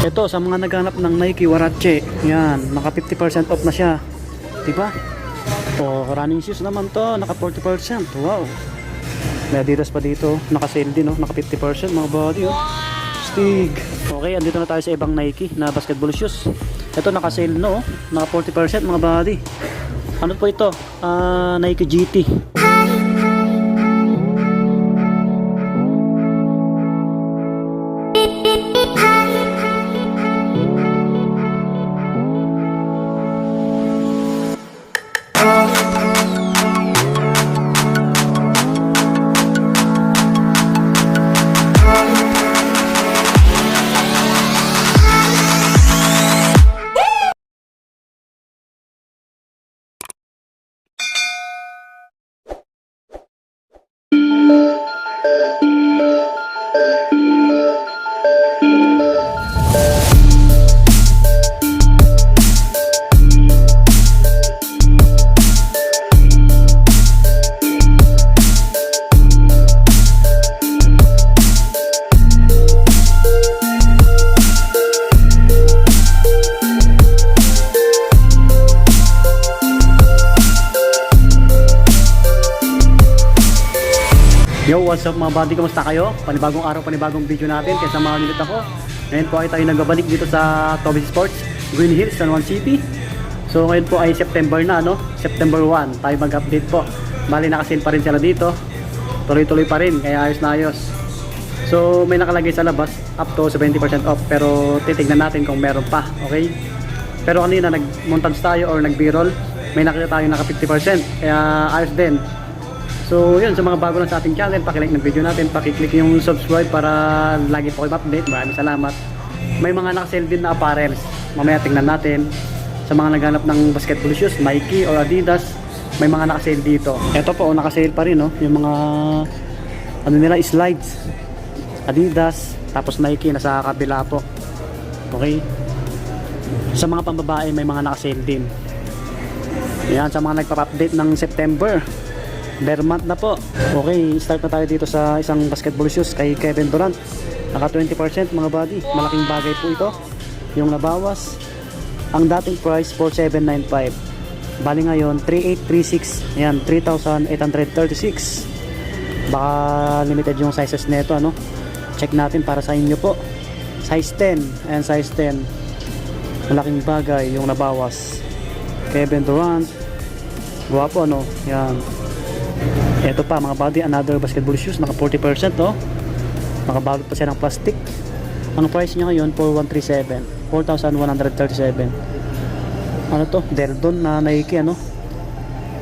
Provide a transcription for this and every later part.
Ito sa mga naghanap ng Nike Huarache, yan, naka 50% off na siya. Diba? O running shoes naman to, naka 40%. Wow. May Adidas pa dito, naka sale din, no? Naka 50% mga body, oh. Stig. Okay, andito na tayo sa ibang Nike na basketball shoes. Ito naka sale, no? Naka 40% mga body. Ano po ito? Nike GT. Yo, what's up mga buddy? Kamusta kayo? Panibagong araw, panibagong video natin. Kaya samahan ulit ako. Ngayon po ay tayo nagbabalik dito sa Toby Sports, Green Hills, San Juan City. So ngayon po ay September na, no? September 1. Tayo mag-update po. Bali nakasale pa rin sila dito. Tuloy-tuloy pa rin, kaya ayos na ayos. So may nakalagay sa labas, up to 70% off. Pero titignan natin kung meron pa, okay? Pero kanina nag-montage tayo or nag-b-roll. May nakita tayo naka 50%. Kaya ayos din. So yun, sa mga bago lang sa ating channel, pakilike ng video natin, pakiclick yung subscribe para lagi po kayo update. Maraming salamat. May mga nakasale din na apparels, mamaya tingnan natin. Sa mga naghanap ng basketball shoes, Nike or Adidas, may mga nakasale dito. Ito po, nakasale pa rin, no? Yung mga ano nila, slides Adidas, tapos Nike nasa kabila po. Okay. Sa mga pambabae, may mga nakasale din. Yan, sa mga nagpa-update ng September, bare month na po. Okay, start na tayo dito sa isang basketball shoes kay Kevin Durant. Naka 20% mga buddy. Malaking bagay po ito. Yung nabawas. Ang dating price 4,795. Bali ngayon 3,836. Ayan, 3,836. Baka limited yung sizes nito, ano? Check natin para sa inyo po. Size 10. Ayan, size 10. Malaking bagay yung nabawas. Kevin Durant. Guwapo, no? Yan. Ito pa mga buddy, another basketball shoes, naka 40%, no? Nakabalot pa siya ng plastic. Ang price niya ngayon 4,137, 4,137. Ano to? Deldon na Nike, ano?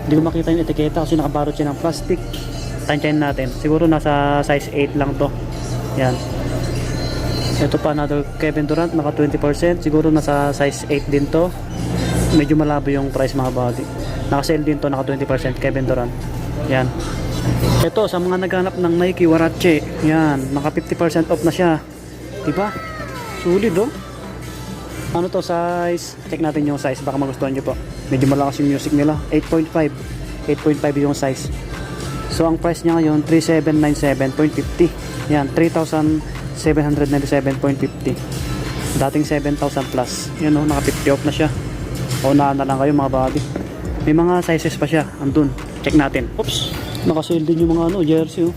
Hindi ko makita yung etiketa kasi nakabalot siya ng plastic. Tansyahin natin, siguro nasa size 8 lang to. Yan. Ito pa another Kevin Durant, naka 20%, siguro nasa size 8 din to. Medyo malabo yung price mga buddy. Naka-sale din to, naka 20% Kevin Durant. Yan. Ito sa mga naghanap ng Nike Huarache, yan, naka 50% off na siya. Diba? Sulit, oh. Ano to size? Check natin yung size, baka magustuhan nyo po. Medyo malakas yung music nila. 8.5 yung size. So ang price niya ngayon 3,797.50. Yan, 3,797.50. Dating 7,000 plus. Yan, oh, naka 50 off na siya. Unahan na lang kayo mga buddy. May mga sizes pa siya, andun. Check natin. Oops, naka-sale din yung mga ano, jersey, oh.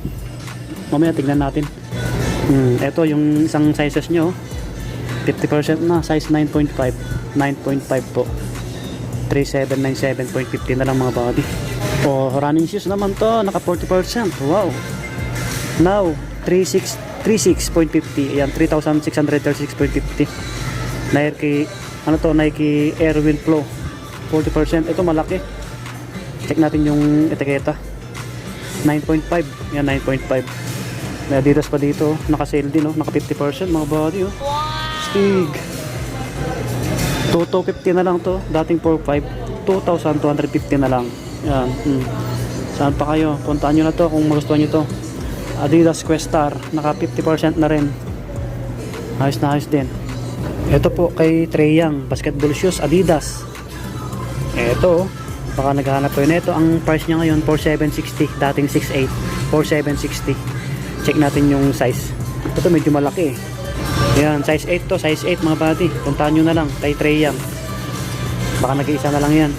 Mamaya tignan natin. Ito yung isang sizes nyo, 50% na, size 9.5 po, 3,797.50 na lang mga buddy. O running shoes naman to, naka 40%. Wow. Now 36.50. Ayan, 3,636.50. Nike, ano to, Nike Airwind Flow, 40%. Ito malaki. Check natin yung etiketa. 9.5. Yan, 9.5. May Adidas pa dito. Naka-sale din, oh. Naka 50% mga body, oh. Stig. 2,250 na lang to. Dating 4,500. 2,250 na lang. Yan. Saan pa kayo? Puntaan nyo na to kung magustuhan nyo to. Adidas Questar. Naka 50% na rin. Ayos na ayos din. Ito po kay Trae Young. Basketball shoes. Adidas. Ito, baka naghahanap ko yun. Ito, ang price niya ngayon 4,760, dating 6,800. 4,760. Check natin yung size. Ito medyo malaki, Yan, size 8 to, size 8 mga buddy. Puntahan nyo na lang kay Trey Young. Baka nag-iisa na lang yan.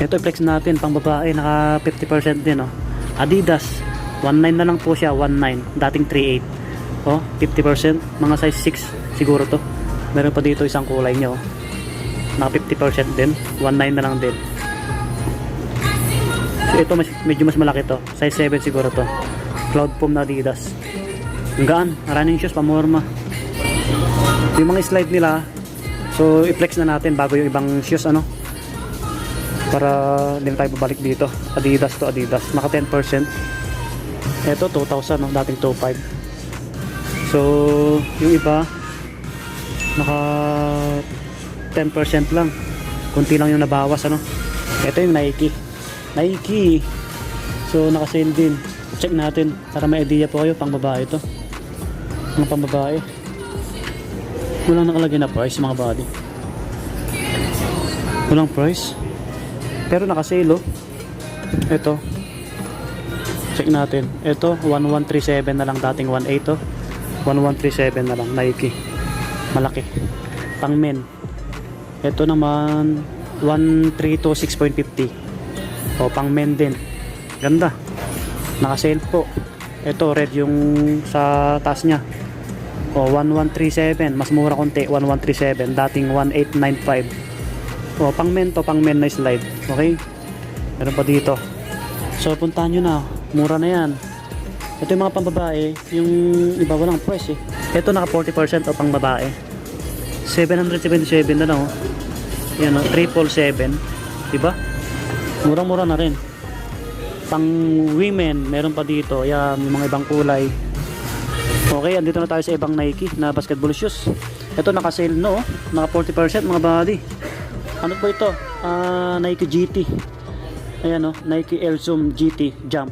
Ito flex natin pang babae, naka 50% din, oh. Adidas 19 na lang po siya, 19, dating 38. Oh, 50%, mga size 6 siguro to. Meron pa dito isang kulay niya, oh. Naka 50% din, 19 na lang din. So ito medyo mas malaki to, size 7 siguro to. Cloud foam na Adidas. Ang gaan, running shoes, pamorma. Yung mga slide nila, so i-flex na natin bago yung ibang shoes, ano, para hindi na tayo babalik dito. Adidas to Adidas, naka 10%. Ito 2,000, no? Dating 2,500. So yung iba naka 10% lang, kunti lang yung nabawas, ano. Ito yung Nike. So naka sale din. Check natin para may idea po kayo. Pang babae to, mga pang babae. Walang nakalagay na price mga buddy. Walang price. Pero naka-sale, oh. Ito. Check natin. Ito 1137 na lang, dating 18, oh. 1137 na lang, Nike. Malaki. Pang men. Ito naman 1326.50. O pang men din. Ganda. Naka-sale po. Ito red yung sa taas niya. O 1137, mas mura konti, 1137, dating 1895. O pang men to, pang men na slide. Okay? Meron pa dito. So puntahan nyo na, mura na yan. Ito yung mga pang babae, yung iba walang price, eh. Ito naka 40% o pang babae, 777 na lang, oh. Yan, oh, 777, diba? Murang mura na rin. Pang women, meron pa dito, yan, yung mga ibang kulay. Okay, andito na tayo sa ibang Nike na basketball shoes. Ito naka-sale, no? Naka 40% mga buddy. Ano po ito? Nike GT. Ayan, no? Nike Air Zoom GT Jump.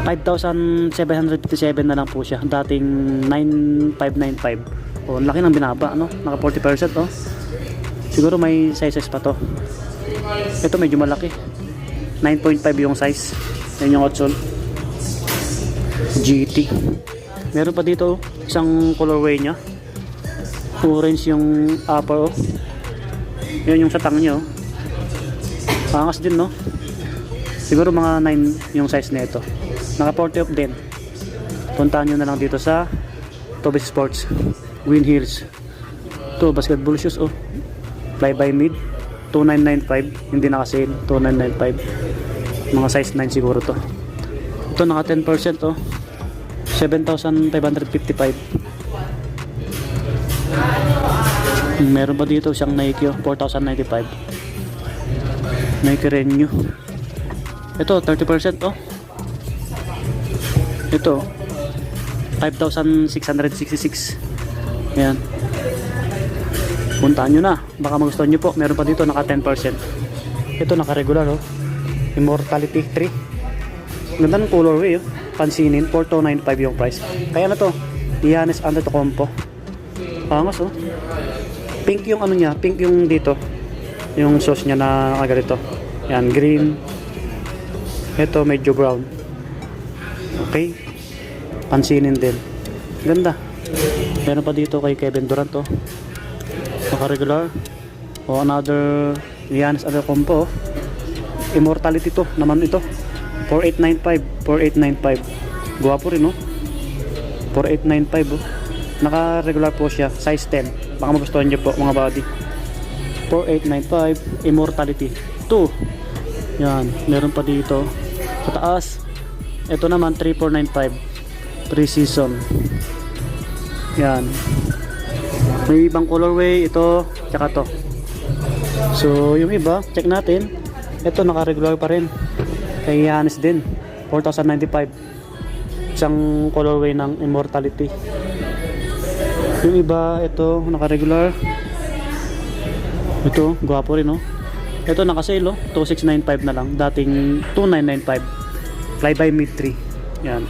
5,757 na lang po siya. Dating 9,595. Oh, laki ng binaba, no? Naka 40%, oh. Siguro may sizes pa to. Ito medyo malaki. 9.5 yung size. Yan yung outsole. GT. Meron pa dito isang colorway nya, orange yung upper, oh. Yan yung sa tang nya, oh. Pangas din, no? Siguro mga 9 yung size nito. Naka 40 off din. Puntahan nyo na lang dito sa Toby Sports Green Hills. Ito basketball shoes, oh. Fly by mid 2995, hindi naka sale, 2995. Mga size 9 siguro to. Ito naka 10%, oh. 7,555. Meron pa dito siyang Nike, oh, 4,095. Nike Renew. Ito 30%, oh. Ito 5,666. Ayan. Puntaan nyo na, baka magustuhan nyo po. Meron pa dito naka 10%. Ito naka regular, oh. Immortality 3. Ganda ng colorway, oh. Pansinin, 4,295 yung price. Kaya na to, Giannis Antetokounmpo. Pangas, oh. Pink yung ano niya, pink yung dito. Yung sauce niya na ganito. Yan, green. Ito medyo brown. Okay. Pansinin din. Ganda. Meron pa dito kay Kevin Durant, oh. Naka-regular. O another Giannis Antetokounmpo, oh. Immortality to naman ito. 4895. Guwapo rin, no? 4895, oh. Naka-regular po siya, size 10. Baka magustuhan niyo po mga buddy. 4895 Immortality 2. Yan, meron pa dito sa taas. Ito naman 3495 Pre-season. Yan. May ibang colorway ito, tsaka to. So, yung iba, check natin. Ito naka-regular pa rin. Kay Giannis din, 4,095. Isang colorway ng Immortality. Yung iba, ito naka-regular. Ito, gwapo rin, oh. Ito naka-sale, oh. 2,695 na lang. Dating 2,995. Fly by mid 3. Yan.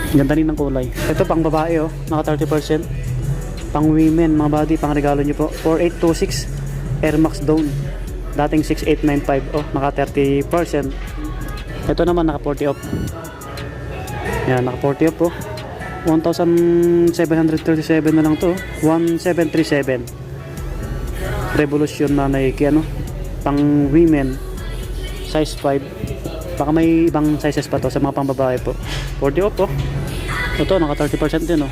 Ganda rin ng kulay. Ito pang babae, oh. Naka 30%. Pang women, mga body, pang regalo nyo po. 4,826 Air Max Dawn. Dating 6,895. Oh, naka 30%. Ito naman naka 40 off. Yan, naka 40 off, oh. 1,737 na lang to. 1,737. Revolution na Nike, ano? Pang women. Size 5. Baka may ibang sizes pa to sa mga pambabae po. 40 off, oh. Ito, naka 30% din, oh.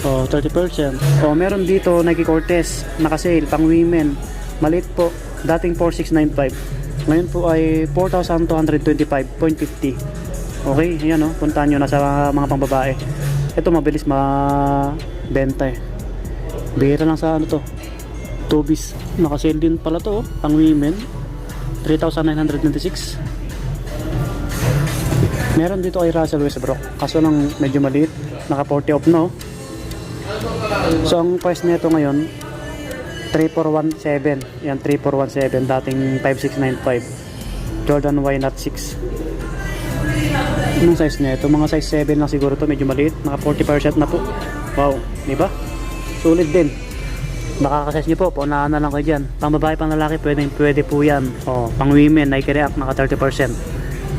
Oh, 30%. Oh, meron dito Nike Cortez, naka-sale, pang women. Maliit po, dating 4,695. Ngayon po ay 4,225.50. Okay, yan, oh. Puntahan nyo na sa mga pambabae. Ito, mabilis mabenta eh. Bihira lang sa ano to. Tobis. Naka-sale din pala to, oh. Pang women. 3,996. Meron dito kay Russell Westbrook, kaso lang medyo maliit, naka 40 off no. So ang price nito ngayon 3417. Yan, 3417, dating 5695. Jordan Y Not 6. Anong size nito? Mga size 7 lang siguro to, medyo maliit, naka 40% na po. Wow, di ba? Sulit din. Makaka-size niyo po, paunahan na lang kayo dyan. Pang babae, pang lalaki, pwede po yan. Oh, pang women, Nike React, naka 30%.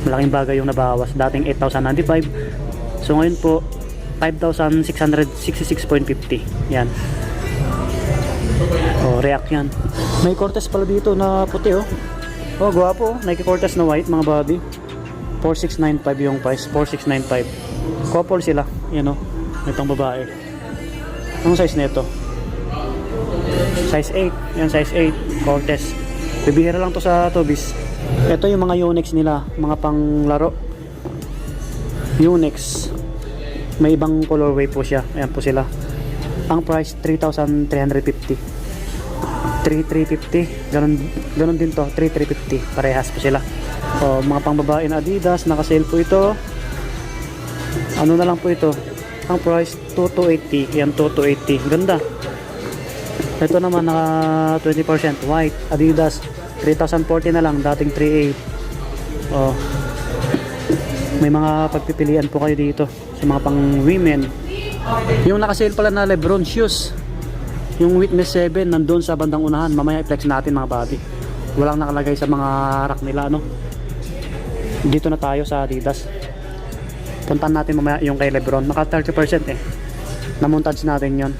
Malaking bagay yung nabawas. Dating 8,095. So ngayon po 5,666.50. Yan. Oh, React yan. May Cortez pala dito na puti, oh. Oh, gwapo. Nike Cortez na white, mga body. 4,695 yung price. 4,695. Couple sila. Yan, oh. Itong babae. Anong size nito? Size 8. Yan, size 8. Cortez. Bibihira lang to sa Tobis. Ito yung mga Yonex nila, mga panglaro. Yonex. May ibang colorway po siya. Ayan po sila. Ang price 3,350. 3,350. Ganun din to, 3,350. Parehas po sila. O, mga pangbabae na Adidas, naka-sale po ito. Ano na lang po ito? Ang price 2,280. Yan, 2,280. Ganda. Ito naman naka 20% white Adidas, 3,040 na lang, dating 3,800. Oh. May mga pagpipilian po kayo dito sa mga pang women. Yung naka-sale pala na Lebron shoes, yung Witness 7 nandun sa bandang unahan. Mamaya i-flex natin mga body. Walang nakalagay sa mga rack nila, no? Dito na tayo sa Adidas. Puntahan natin mamaya yung kay Lebron. Naka 30% eh. Na-montage natin yon.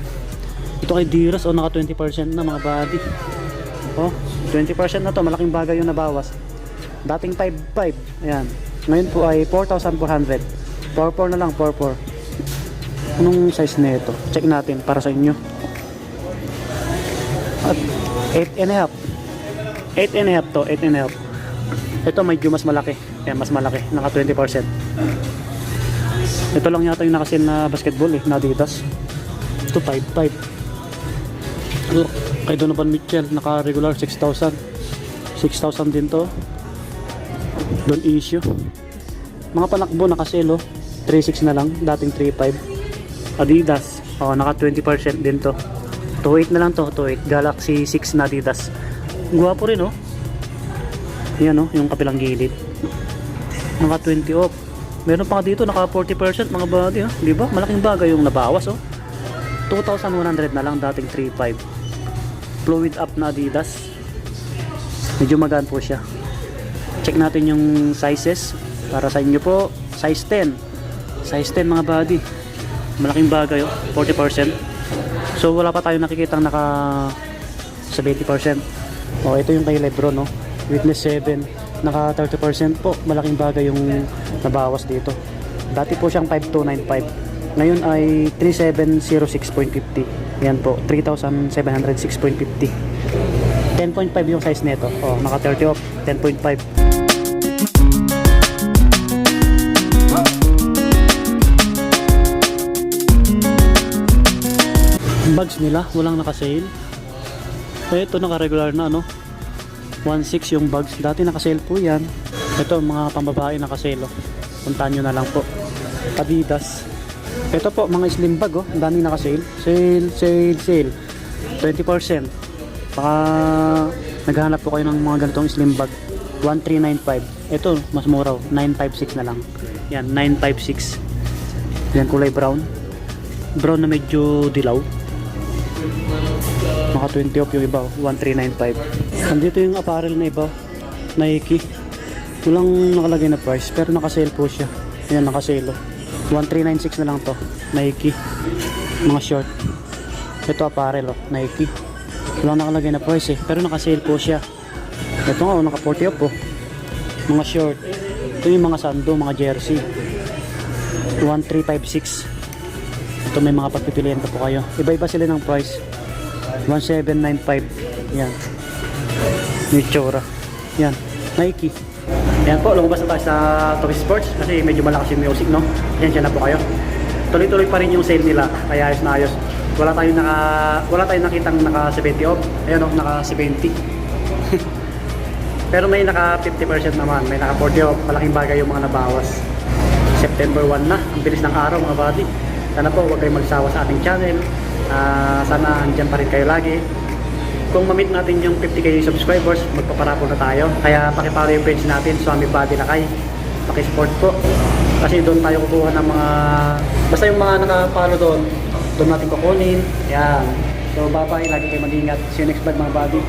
Ito kay Diras, oh, naka 20% na mga body. Oh, 20% na to, malaking bagay yung nabawas. Dating 5,500. Ayan. Ngayon po ay 4,400. 4,400 na lang, 4,400. Anong size na ito? Check natin para sa inyo. At 8.5. 8.5 to, 8.5. Ito medyo mas malaki. Ayan, mas malaki. Naka 20%. Ito lang yata yung naka-sale na basketball eh, na Adidas. Ito 5,500. Kay Donovan Mitchell, naka regular 6,000. 6,000 din to. Don't issue. Mga panakbo naka-sale, oh. 3,600 na lang, dating 3,500. Adidas, oh, naka 20% din to. 2,800 na lang to, 2,800. Galaxy 6 na Adidas. Guwapo rin, oh. Yan, oh, yung kapilang gilid. Naka 20 off. Meron pa dito naka 40% mga body, oh. Di ba? Malaking bagay yung nabawas, oh. 2,100 na lang, dating 3,500. Fluid up na Adidas. Medyo magaan po siya. Check natin yung sizes para sa inyo po. Size 10. Size 10 mga body. Malaking bagay, oh. 40%. So wala pa tayong nakikitang naka 70%. Oh, ito yung kay Lebron, no. Witness 7, naka 30% po. Malaking bagay yung nabawas dito. Dati po siyang 5,295. Ngayon ay 3,706.50. Yan po, 3,706.50. 10.5 yung size nito. Oh, naka 30 off, 10.5. Bags nila, walang naka-sale. Ito naka-regular na, no. 1,600 yung bags. Dati naka-sale po yan. Ito, mga pambabae naka-sale, oh. Puntahan nyo na lang po. Adidas. Ito po, mga slim bag, oh. Ang daming naka-sale. Sale. 20%. Baka naghahanap po kayo ng mga ganitong slim bag. 1,395. Ito, mas mura, 956 na lang. Yan, 956. Yan, kulay brown. Brown na medyo dilaw. Maka 20 off yung iba, 1,395. Nandito yung apparel na iba, Nike. Walang nakalagay na price, pero naka-sale po siya. Ayan, naka-sale, oh. 1396 na lang to. Nike. Mga short. Ito apparel oh, Nike. Walang nakalagay na price eh. Pero naka-sale po siya. Ito nga oh, naka-40 off oh. Mga short. Ito yung mga sando, mga jersey. 1356. Ito may mga pagpipilian pa po kayo. Iba-iba sila ng price. 1795. Yan. Nichora. Yan. Nike. Yan po, lumabas na tayo sa Toby Sports kasi medyo malakas yung music, no? Yan, siya na po kayo. Tuloy-tuloy pa rin yung sale nila, kaya ayos na ayos. Wala tayong nakitang naka 70 off. Ayun, no, naka 70. Pero may naka 50% naman, may naka 40 off. Malaking bagay yung mga nabawas. September 1 na, ang bilis ng araw mga buddy. Sana po huwag kayong magsawa sa ating channel. Sana andyan pa rin kayo lagi. Kung ma-meet natin yung 50k subscribers, magpaparapol na tayo. Kaya pakipalo yung page natin, Swami Body Lakay. Pakisupport po. Kasi doon tayo kukuha ng mga... Basta yung mga nakapalo doon natin kukunin. Yan. So bye bye, lagi kayo mag-ingat. See you next vlog mga buddy.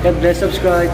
God bless, subscribe.